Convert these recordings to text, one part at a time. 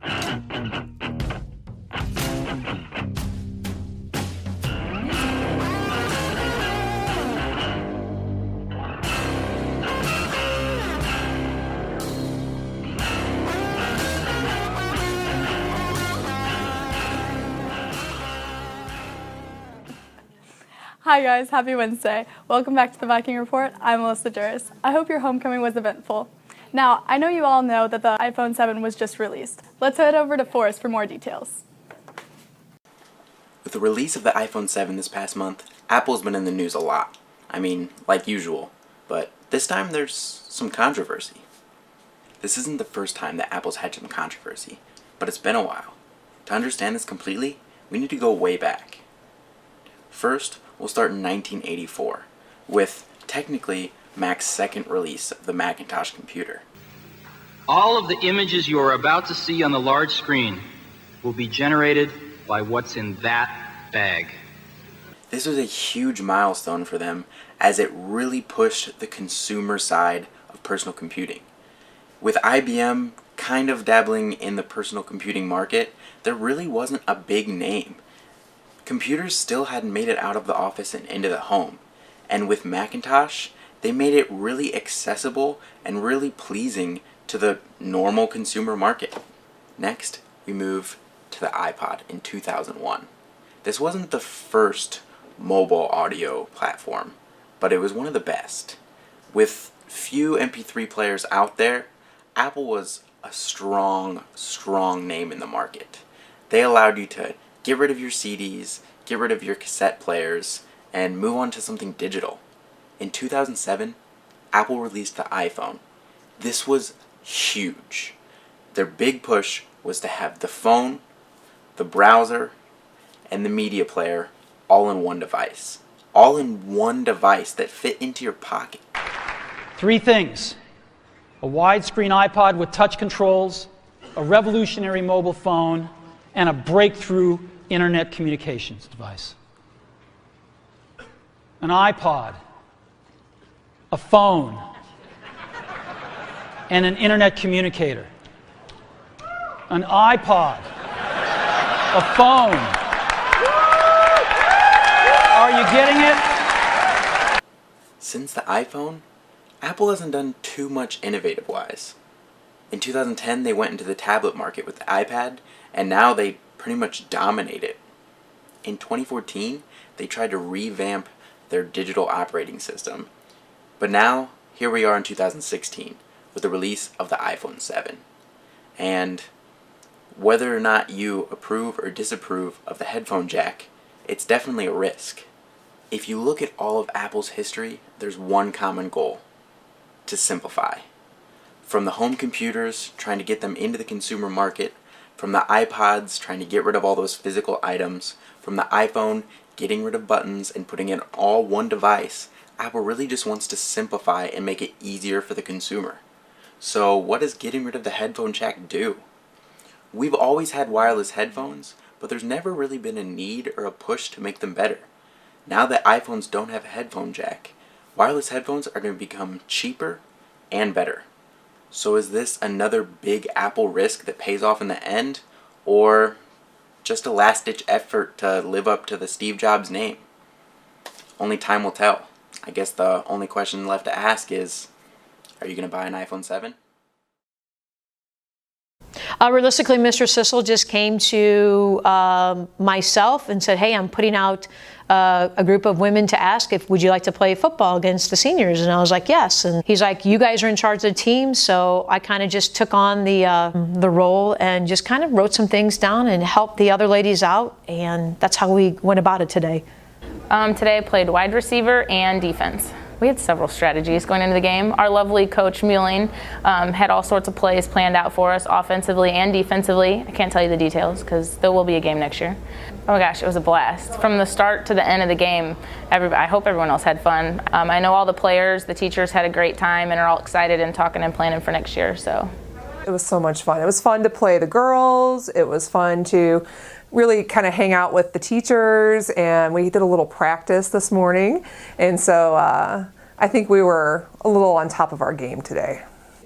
Hi guys, happy Wednesday. Welcome back to the Viking Report. I'm Alyssa Juris. I hope your homecoming was eventful. Now, I know you all know that the iPhone 7 was just released. Let's head over to Forrest for more details. With the release of the iPhone 7 this past month, Apple's been in the news a lot. I mean, like usual. But this time there's some controversy. This isn't the first time that Apple's had some controversy, but it's been a while. To understand this completely, we need to go way back. First, we'll start in 1984, with technically Mac's second release of the Macintosh computer. All of the images you are about to see on the large screen will be generated by what's in that bag. This was a huge milestone for them, as it really pushed the consumer side of personal computing. With IBM kind of dabbling in the personal computing market, there really wasn't a big name. Computers still hadn't made it out of the office and into the home, and with Macintosh, they made it really accessible and really pleasing to the normal consumer market. Next, we move to the iPod in 2001. This wasn't the first mobile audio platform, but it was one of the best. With few MP3 players out there, Apple was a strong name in the market. They allowed you to get rid of your CDs, get rid of your cassette players, and move on to something digital. In 2007, Apple released the iPhone. This was huge. Their big push was to have the phone, the browser, and the media player all in one device. All in one device that fit into your pocket. 3 things: a widescreen iPod with touch controls, a revolutionary mobile phone, and a breakthrough internet communications device. An iPod, a phone, and an internet communicator. An iPod, a phone. Are you getting it? Since the iPhone, Apple hasn't done too much innovative-wise. In 2010, they went into the tablet market with the iPad, and now they pretty much dominate it. In 2014, they tried to revamp their digital operating system. But now, here we are in 2016, with the release of the iPhone 7. And whether or not you approve or disapprove of the headphone jack, it's definitely a risk. If you look at all of Apple's history, there's one common goal: to simplify. From the home computers, trying to get them into the consumer market, from the iPods, trying to get rid of all those physical items, from the iPhone, getting rid of buttons and putting in all one device, Apple really just wants to simplify and make it easier for the consumer. So what does getting rid of the headphone jack do? We've always had wireless headphones, but there's never really been a need or a push to make them better. Now that iPhones don't have a headphone jack, wireless headphones are going to become cheaper and better. So is this another big Apple risk that pays off in the end, or just a last-ditch effort to live up to the Steve Jobs name? Only time will tell. I guess the only question left to ask is, are you going to buy an iPhone 7? Realistically, Mr. Sissel just came to myself and said, hey, I'm putting out a group of women to ask if would you like to play football against the seniors, and I was like, yes. And he's like, you guys are in charge of the team, so I kind of just took on the role and just kind of wrote some things down and helped the other ladies out, and that's how we went about it today. Today I played wide receiver and defense. We had several strategies going into the game. Our lovely coach Muelling had all sorts of plays planned out for us, offensively and defensively. I can't tell you the details because there will be a game next year. Oh my gosh, it was a blast. From the start to the end of the game, I hope everyone else had fun. I know all the players, the teachers had a great time and are all excited and talking and planning for next year. So it was so much fun. It was fun to play the girls. It was fun to really kind of hang out with the teachers, and we did a little practice this morning, and so I think we were a little on top of our game today.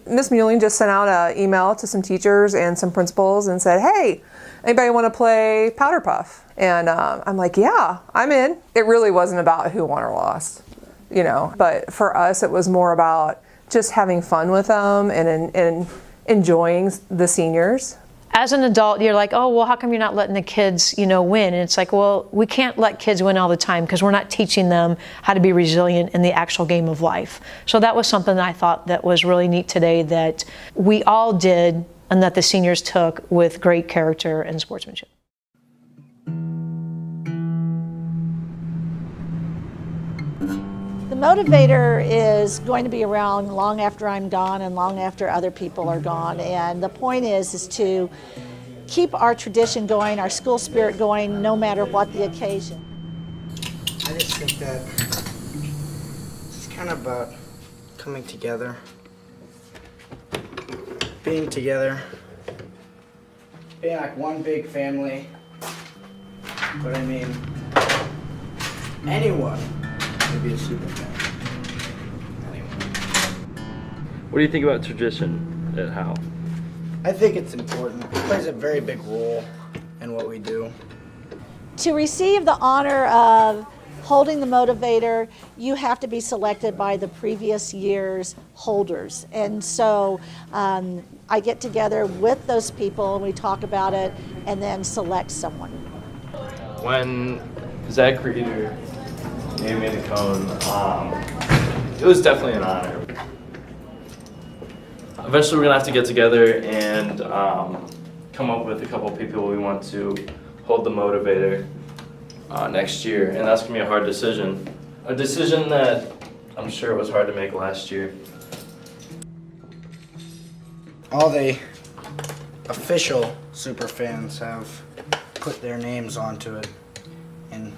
Miss Muelling just sent out an email to some teachers and some principals and said, hey, anybody want to play Powder Puff? And I'm like, yeah, I'm in. It really wasn't about who won or lost, you know, but for us it was more about just having fun with them and enjoying the seniors. As an adult, you're like, oh, well, how come you're not letting the kids, you know, win? And it's like, well, we can't let kids win all the time because we're not teaching them how to be resilient in the actual game of life. So that was something that I thought that was really neat today that we all did and that the seniors took with great character and sportsmanship. The motivator is going to be around long after I'm gone and long after other people are gone. And the point is to keep our tradition going, our school spirit going, no matter what the occasion. I just think that it's kind of about coming together, being together, being like one big family. But I mean, anyone can be a super fan. What do you think about tradition at Hal? I think it's important. It plays a very big role in what we do. To receive the honor of holding the motivator, you have to be selected by the previous year's holders. And so I get together with those people and we talk about it and then select someone. When Zach Creeder gave me the cone, it was definitely an honor. Eventually we're gonna have to get together and come up with a couple people we want to hold the motivator next year, and that's gonna be a hard decision. A decision that I'm sure it was hard to make last year. All the official super fans have put their names onto it and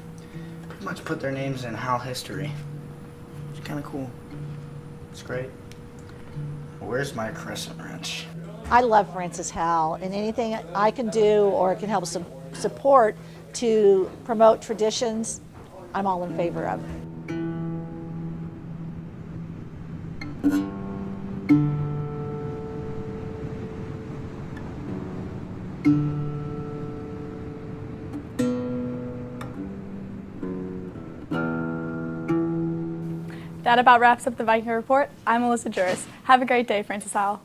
pretty much put their names in Hal history. It's kind of cool. It's great. Where's my crescent wrench? I love Francis Howell, and anything I can do or can help support to promote traditions, I'm all in favor of. That about wraps up the Viking Report. I'm Alyssa Juris. Have a great day, Francis Howell.